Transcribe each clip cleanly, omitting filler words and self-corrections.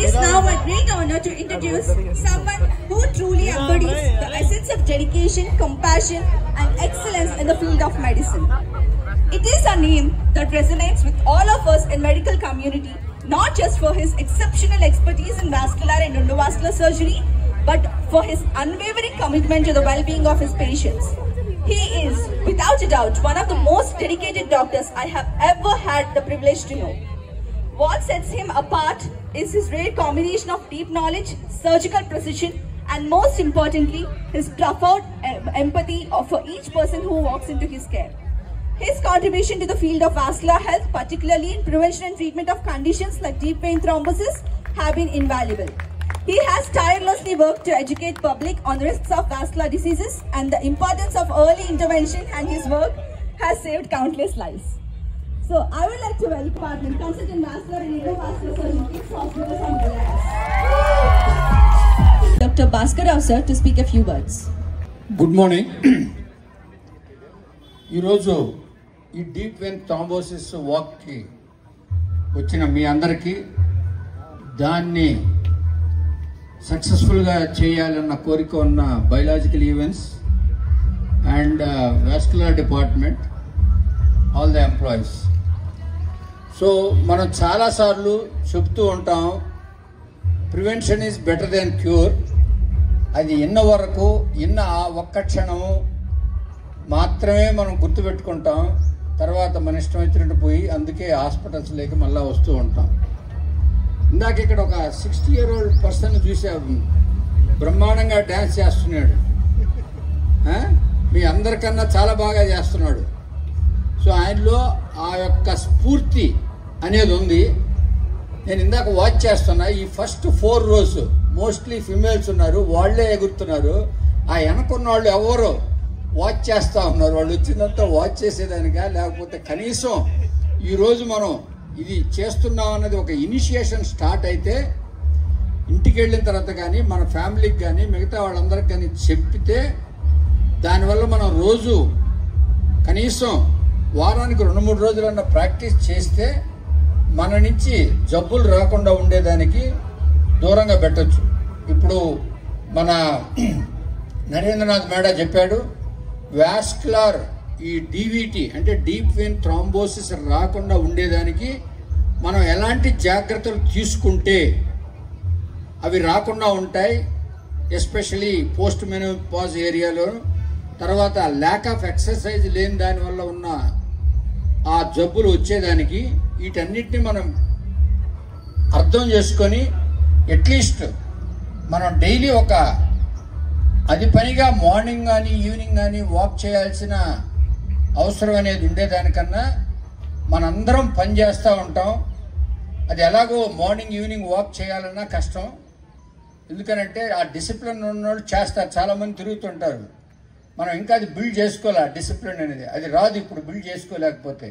is now my great honor to introduce someone who truly embodies the essence of dedication, compassion and excellence in the field of medicine. It is a name that resonates with all of us in medical community, not just for his exceptional expertise in vascular and endovascular surgery, but for his unwavering commitment to the well-being of his patients. He is, without a doubt, one of the most dedicated doctors I have ever had the privilege to know. What sets him apart is his rare combination of deep knowledge, surgical precision, and most importantly, his profound empathy for each person who walks into his care. His contribution to the field of vascular health, particularly in prevention and treatment of conditions like deep vein thrombosis, have been invaluable. He has tirelessly worked to educate public on the risks of vascular diseases and the importance of early intervention, and his work has saved countless lives. So I would like to welcome partner, consultant vascular and endovascular surgeon, King's Hospital, Dr. Bhaskar Rao sir, to speak a few words. Good morning. ఈరోజు ఈ deep vein thrombosis వాక్కి వచ్చిన మీ అందరికీ దాన్ని సక్సెస్ఫుల్గా చేయాలన్న కోరిక ఉన్న biological events and vascular department, all the employees. So మనం చాలాసార్లు చెప్తూ ఉంటాం, prevention is better than cure. అది ఇన్న వరకు ఆ ఒక్క క్షణము మాత్రమే మనం గుర్తుపెట్టుకుంటాం, తర్వాత మన ఇష్టం వచ్చినట్టు పోయి అందుకే హాస్పిటల్స్ లేక మళ్ళీ వస్తూ ఉంటాం. ఇందాక ఇక్కడ ఒక 60-year-old పర్సన్ చూసాము, బ్రహ్మాండంగా డ్యాన్స్ చేస్తున్నాడు, మీ అందరికన్నా చాలా బాగా చేస్తున్నాడు. సో ఆయనలో ఆ యొక్క స్ఫూర్తి అనేది ఉంది. నేను ఇందాక వాచ్ చేస్తున్నా, ఈ ఫస్ట్ 4 rows మోస్ట్లీ ఫిమేల్స్ ఉన్నారు, వాళ్లే ఎగురుతున్నారు. ఆ వెనకున్న వాళ్ళు ఎవరో వాచ్ చేస్తూ ఉన్నారు. వాళ్ళు వచ్చిందంతా వాచ్ చేసేదానికా, లేకపోతే కనీసం ఈరోజు మనం ఇది చేస్తున్నాం అన్నది ఒక ఇనిషియేషన్ స్టార్ట్ అయితే ఇంటికి వెళ్ళిన తర్వాత కానీ మన ఫ్యామిలీకి కానీ మిగతా వాళ్ళందరికి కానీ చెప్పితే దానివల్ల మనం రోజు కనీసం వారానికి 2-3 రోజులన్నా ప్రాక్టీస్ చేస్తే మన నుంచి జబ్బులు రాకుండా ఉండేదానికి దూరంగా పెట్టచ్చు. ఇప్పుడు మన నరేంద్రనాథ్ మేడా చెప్పాడు, వాస్కులర్ ఈ డీవీటీ అంటే డీప్ వెయిన్ థ్రాంబోసిస్ రాకుండా ఉండేదానికి మనం ఎలాంటి జాగ్రత్తలు తీసుకుంటే అవి రాకుండా ఉంటాయి, ఎస్పెషలీ పోస్ట్ మెనోపాజ్ ఏరియాలో. తర్వాత ల్యాక్ ఆఫ్ ఎక్సర్సైజ్ లేని దానివల్ల ఉన్న ఆ జబ్బులు వచ్చేదానికి వీటన్నిటిని మనం అర్థం చేసుకొని అట్లీస్ట్ మనం డైలీ ఒక అది పనిగా మార్నింగ్ కానీ ఈవినింగ్ కానీ వాక్ చేయాల్సిన అవసరం అనేది ఉండేదానికన్నా మనందరం పని చేస్తూ ఉంటాం. అది ఎలాగో మార్నింగ్ ఈవినింగ్ వాక్ చేయాలన్నా కష్టం, ఎందుకనంటే ఆ డిసిప్లిన్ ఉన్న వాళ్ళు చేస్తారు, చాలామంది తిరుగుతుంటారు. మనం ఇంకా అది బిల్డ్ చేసుకోవాలి, ఆ డిసిప్లిన్ అనేది అది రాదు ఇప్పుడు బిల్డ్ చేసుకోలేకపోతే.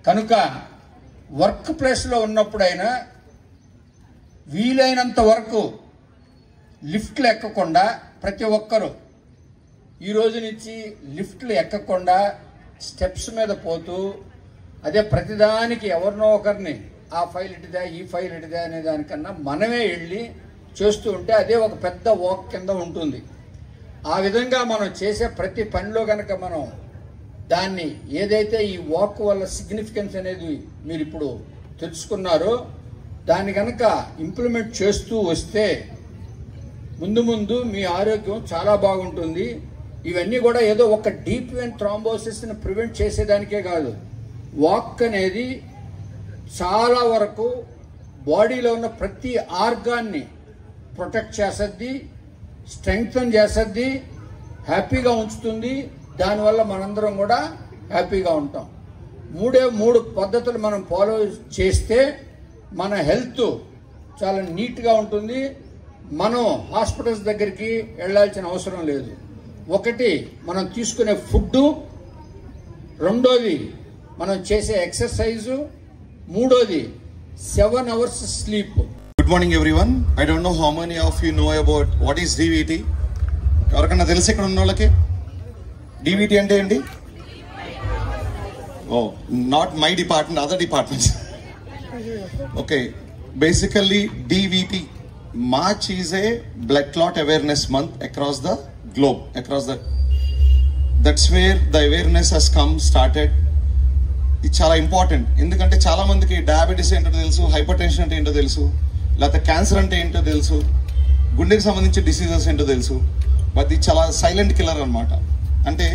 కనుక వర్క్ ప్లేస్లో ఉన్నప్పుడైనా వీలైనంత వరకు లిఫ్ట్లు ఎక్కకుండా ప్రతి ఒక్కరూ ఈ రోజు నుంచి లిఫ్ట్లు ఎక్కకుండా స్టెప్స్ మీద పోతూ, అదే ప్రతిదానికి ఎవరినో ఒకరిని ఆ ఫైల్ ఇటుదా ఈ ఫైల్ ఇటుదా అనే దానికన్నా మనమే వెళ్ళి చేస్తూ ఉంటే అదే ఒక పెద్ద వాక్ కింద ఉంటుంది. ఆ విధంగా మనం చేసే ప్రతి పనిలో కనుక మనం దాన్ని ఏదైతే ఈ వాక్ వల్ల సిగ్నిఫికెన్స్ అనేది మీరు ఇప్పుడు తెలుసుకున్నారో దాన్ని కనుక ఇంప్లిమెంట్ చేస్తూ వస్తే ముందు ముందు మీ ఆరోగ్యం చాలా బాగుంటుంది. ఇవన్నీ కూడా ఏదో ఒక డీప్ వెయిన్ థ్రాంబోసిస్ని ప్రివెంట్ చేసేదానికే కాదు, వాక్ అనేది చాలా వరకు బాడీలో ఉన్న ప్రతి ఆర్గాన్ని ప్రొటెక్ట్ చేస్తుంది, స్ట్రెంగ్తన్ చేస్తుంది, హ్యాపీగా ఉంచుతుంది. దానివల్ల మనందరం కూడా హ్యాపీగా ఉంటాం. 3 పద్ధతులు మనం ఫాలో చేస్తే మన హెల్త్ చాలా నీట్గా ఉంటుంది. మనం హాస్పిటల్స్ దగ్గరికి వెళ్ళాల్సిన అవసరం లేదు. ఒకటి మనం తీసుకునే ఫుడ్, రెండోది మనం చేసే ఎక్సర్సైజు, మూడోది 7 hours sleep. Good morning everyone. I don't know how many of you know about what is DVT. ఎవరికన్నా తెలుసు ఇక్కడ ఉన్న వాళ్ళకి DVT అంటే ఏంటి? Oh, not my department, other departments. Okay. basically DVT. March is a blood clot awareness month across the globe, that's where the awareness has started. ఇది చాలా important, ఎందుకంటే చాలా మందికి డయాబెటీస్ ఏంటో తెలుసు, హైపర్ టెన్షన్ అంటే ఏంటో తెలుసు, లేకపోతే క్యాన్సర్ అంటే ఏంటో తెలుసు, గుండెకి సంబంధించిన డిసీజెస్ ఏంటో తెలుసు. బట్ ఇది చాలా సైలెంట్ కిల్లర్ అనమాట. అంటే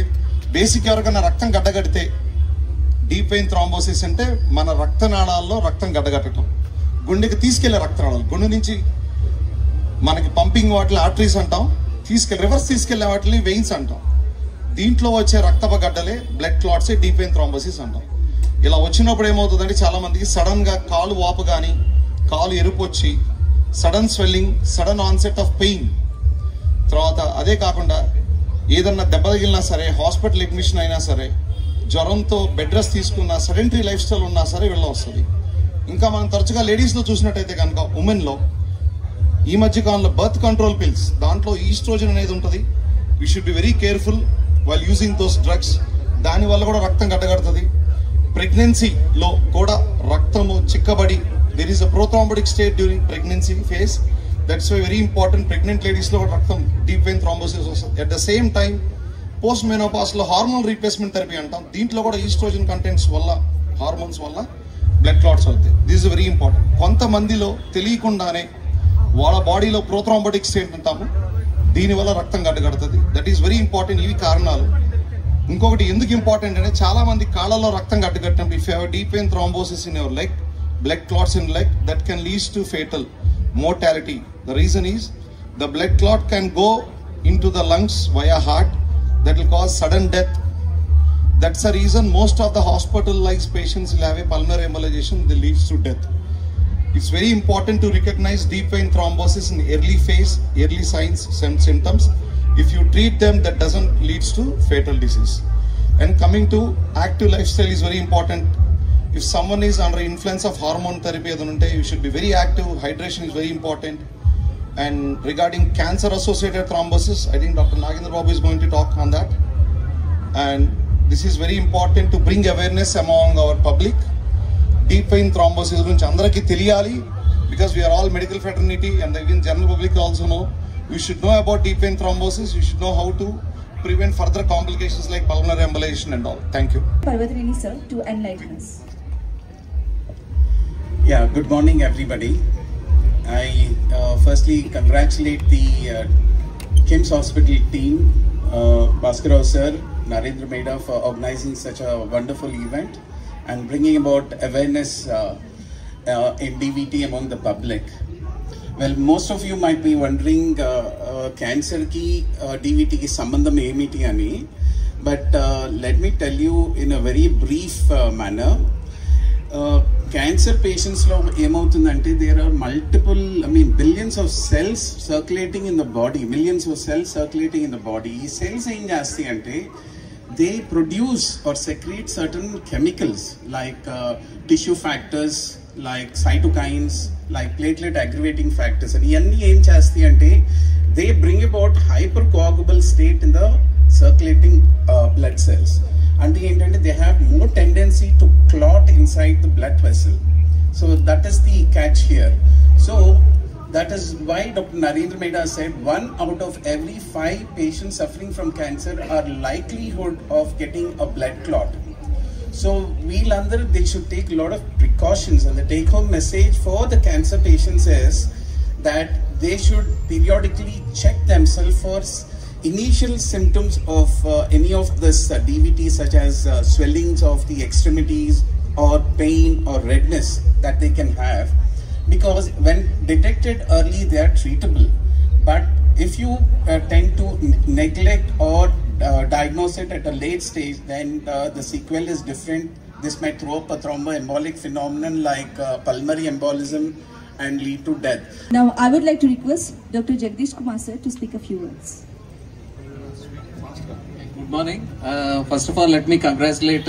బేసిక్ ఎవరికైనా రక్తం గడ్డగడితే డీప్ వెయిన్ థ్రాంబోసిస్ అంటే మన రక్తనాళాల్లో రక్తం గడ్డగట్టడం, గుండెకి తీసుకెళ్లే రక్తనాళాలు, గుండె నుంచి మనకి పంపింగ్ వాటిని ఆర్టరీస్ అంటాం, రివర్స్ తీసుకెళ్లే వాటిని వెయిన్స్ అంటాం. దీంట్లో వచ్చే రక్తపు గడ్డలే blood clots deep vein thrombosis అంటాం. ఇలా వచ్చినప్పుడు ఏమవుతుందంటే చాలా మందికి సడన్ గా కాలు వాపు కానీ, కాలు ఎరుపు వచ్చి, sudden swelling, sudden onset of pain. తర్వాత అదే కాకుండా ఏదన్నా దెబ్బ తగిలినా సరే, హాస్పిటల్ అడ్మిషన్ అయినా సరే, జ్వరంతో బెడ్ రెస్ట్ తీసుకున్నా, సెడెంటరీ లైఫ్ స్టైల్ ఉన్నా సరే వీళ్ళ వస్తుంది. ఇంకా మనం తరచుగా లేడీస్లో చూసినట్టయితే కనుక ఉమెన్లో ఈ మధ్య కాలంలో బర్త్ కంట్రోల్ పిల్స్, దాంట్లో ఈస్ట్రోజన్ అనేది ఉంటుంది. We should be very careful while using those drugs. దానివల్ల కూడా రక్తం గడ్డగడుతుంది. ప్రెగ్నెన్సీలో కూడా రక్తము చిక్కబడి there is a prothrombotic state during pregnancy phase. That's why very important. Pregnant లేడీస్లో రక్తం డీప్ వెయిన్ థ్రాంబోసిస్ వస్తుంది. At the same time post మెనోపాస్లో హార్మోన్ రీప్లేస్మెంట్ థెరపీ అంటాం. దీంట్లో కూడా ఈస్ట్రోజన్ కంటెంట్స్ వల్ల, హార్మోన్స్ వల్ల బ్లడ్ క్లాట్స్ అవుతాయి. This is very important. కొంతమందిలో తెలియకుండానే వాళ్ళ బాడీలో ప్రోథ్రాంబోటిక్ స్టేట్ అంటాము, దీనివల్ల రక్తం గడ్డగడుతుంది. That is very important. ఇవి కారణాలు. ఇంకొకటి ఎందుకు ఇంపార్టెంట్ అంటే చాలా మంది కాళ్ళలో రక్తం గడ్డగట్టినప్పుడు if you have deep vein thrombosis in your leg, blood clots in leg, that can lead to fatal mortality. The reason is the blood clot can go into the lungs via heart, that will cause sudden death. That's the reason most of the hospitalized patients will have a pulmonary embolization that leads to death. It's very important to recognize deep vein thrombosis in early phase, early signs and symptoms. If you treat them, that doesn't leads to fatal disease. And coming to active lifestyle is very important. If someone is under influence of hormone therapy, you should be very active. Hydration is very important. And regarding cancer associated thrombosis, I think Dr. Nagendra Babu is going to talk on that. And this is very important to bring awareness among our public. Deep vein thrombosis gurinchi andariki teliyali, because we are all medical fraternity and even general public also know. We should know about deep vein thrombosis. We should know how to prevent further complications like pulmonary embolization and all. Thank you. Parvatrini sir to enlighten us. Yeah, good morning everybody. I firstly congratulate the KIMS Hospital team, Bhaskar sir, Narendra Meda for organizing such a wonderful event and bringing about awareness in DVT among the public. Well, most of you might be wondering cancer ki DVT ki sambandham emiti ani, but let me tell you in a very brief manner. Cancer patients lo emautundante there are multiple, billions of cells circulating in the body, millions of cells circulating in the body. Ee cells em chesti ante they produce or secrete certain chemicals like tissue factors, like cytokines, like platelet aggregating factors, and iyanni em chesti ante they bring about hypercoagulable state in the circulating blood cells. Ante entante they have more tendency to clot inside the blood vessel. So that is the catch here. So that is why Dr. Narendra Meda said 1 out of every 5 patients suffering from cancer are likelihood of getting a blood clot. So they should take a lot of precautions, and the take home message for the cancer patients is that they should periodically check themselves for initial symptoms of any of this DVT, such as swellings of the extremities or pain or redness that they can have, because when detected early they are treatable. But if you tend to neglect or diagnose it at a late stage, then the sequel is different. This might throw up a thromboembolic phenomenon like pulmonary embolism and lead to death. Now I would like to request Dr. Jagdish Kumar sir to speak a few words. Good morning. First of all, let me congratulate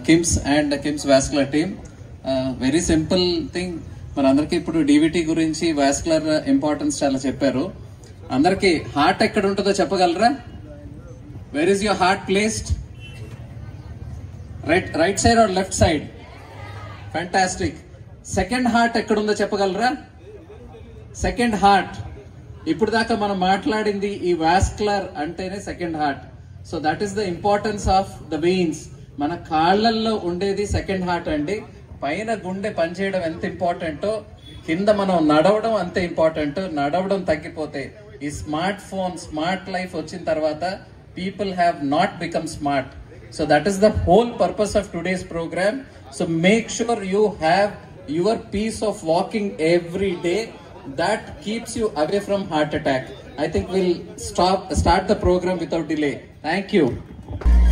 KIMS and KIMS vascular team. Very simple thing. మనందరికీ ఇప్పుడు DVT గురించి vascular importance చాలా చెప్పారు. అందరికి heart ఎక్కడ ఉంటుందో చెప్పగలరా? Where is your heart placed? Right side or left side? Fantastic. Second heart ఎక్కడుందో చెప్పగలరా? సెకండ్ హార్ట్ ఇప్పుడు దాకా మనం మాట్లాడింది ఈ వాస్కులర్ అంటేనే second heart. So that is the importance of the vanes. మన కాళ్ళల్లో ఉండేది సెకండ్ హార్ట్ అండి. పైన గుండె పనిచేయడం ఎంత ఇంపార్టెంటో కింద మనం నడవడం అంతే ఇంపార్టెంట్. నడవడం తగ్గిపోతే ఈ స్మార్ట్ ఫోన్, స్మార్ట్ లైఫ్ వచ్చిన తర్వాత people have not become smart. So that is the whole purpose of today's program. So make sure you have your piece of walking every day. That keeps you away from heart attack. I think we'll start the program without delay. Thank you.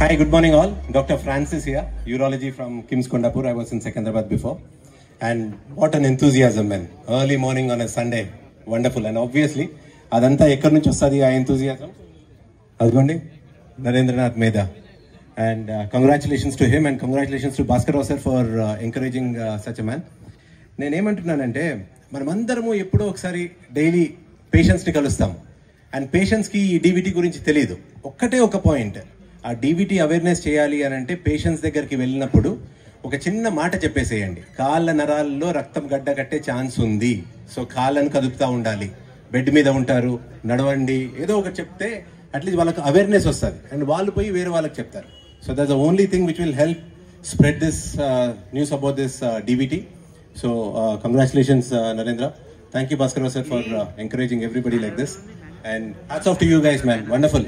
Hi, good morning all. Dr. Francis here, urology from KIMS Kondapur. I was in Secunderabad before. And what an enthusiasm, man. Early morning on a Sunday. Wonderful. And obviously, adanta ekkar nunchi ostadi aa enthusiasm? Adugondi, Narendranath Mehta. And congratulations to him and congratulations to Bhaskar Rao sir for encouraging such a man. నేనేమంటున్నానంటే మనమందరము ఎప్పుడో ఒకసారి daily పేషెంట్స్ని కలుస్తాం. And పేషెంట్స్కి ఈ DBT గురించి తెలియదు. ఒక్కటే ఒక పాయింట్, ఆ డీబీటీ అవేర్నెస్ చేయాలి అని అంటే పేషెంట్స్ దగ్గరికి వెళ్ళినప్పుడు ఒక చిన్న మాట చెప్పేసేయండి, కాళ్ళ నరాల్లో రక్తం గడ్డ కట్టే ఛాన్స్ ఉంది, సో కాళ్ళను కదుపుతూ ఉండాలి, బెడ్ మీద ఉంటారు, నడవండి, ఏదో ఒకటి చెప్తే అట్లీస్ట్ వాళ్ళకి అవేర్నెస్ వస్తుంది అండ్ వాళ్ళు పోయి వేరే వాళ్ళకి చెప్తారు. So that's the only thing which will help spread this news about this DBT. So congratulations Narendra. Thank you Bhaskar sir for encouraging everybody like this, and hats off to you guys, man. Wonderful.